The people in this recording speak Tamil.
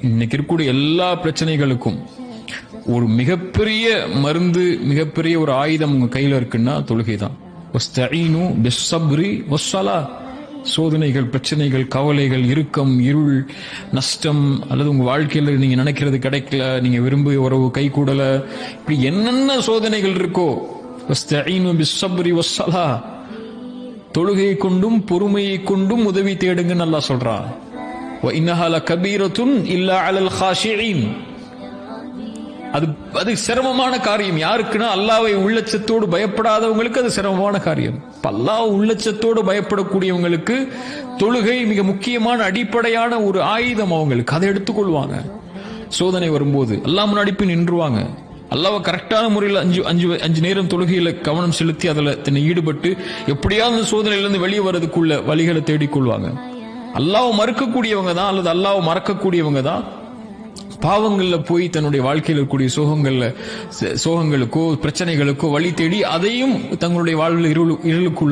இன்னைக்கு இருக்கக்கூடிய எல்லா பிரச்சனைகளுக்கும் ஒரு மிகப்பெரிய மருந்து, மிகப்பெரிய ஒரு ஆயுதம் உங்க கையில இருக்குன்னா தொழுகை தான். வஸ்தஈனு பிஸ்ஸப்ரி வஸ்ஸலாஹ். சோதனைகள், பிரச்சனைகள், கவலைகள், இறுக்கம், இருள், நஷ்டம், அல்லது உங்க வாழ்க்கையில நீங்க நினைக்கிறது கிடைக்கல, நீங்க விரும்பிய உறவு கை கூடல, இப்படி என்னென்ன சோதனைகள் இருக்கோ, வஸ்தஈனு பிஸ்ஸப்ரி வஸ்ஸலாஹ், தொழுகையை கொண்டும் பொறுமையை கொண்டும் உதவி தேடுங்கன்னு அல்லாஹ் சொல்றான். வ இன்னஹா லகபீரத்துன் இல்லா அலல் காஷிஈன். அது சிரமமான காரியம். யாருக்குன்னா அல்லாஹ்வை உள்ளச்சத்தோடு பயப்படாதவங்களுக்கு அது சிரமமான காரியம். அல்லாஹ் உள்ளச்சத்தோடு பயப்படக்கூடியவங்களுக்கு தொழுகை மிக முக்கியமான அடிப்படையான ஒரு ஆயுதம். அவங்களுக்கு அதை எடுத்துக்கொள்வாங்க. சோதனை வரும்போது அல்லாஹ் முன்னாடி போய் நின்றுவாங்க. அல்லாஹ்வை கரெக்டான முறையில் அஞ்சு நேரம் தொழுகையில கவனம் செலுத்தி அதில் தன்னை ஈடுபட்டு எப்படியாவது சோதனையிலிருந்து வெளியே வர்றதுக்குள்ள வழிகளை தேடிக்கொள்வாங்க. அல்லாஹ்வை மறுக்கக்கூடியவங்க தான், அல்லது அல்லாஹ்வை மறக்கக்கூடியவங்க தான் பாவங்கள்ல போய் தன்னுடைய வாழ்க்கையில் இருக்கக்கூடிய சோகங்களுக்கோ பிரச்சனைகளுக்கோ வழி தேடி அதையும் தங்களுடைய வாழ்வில் இருளுக்குள்ள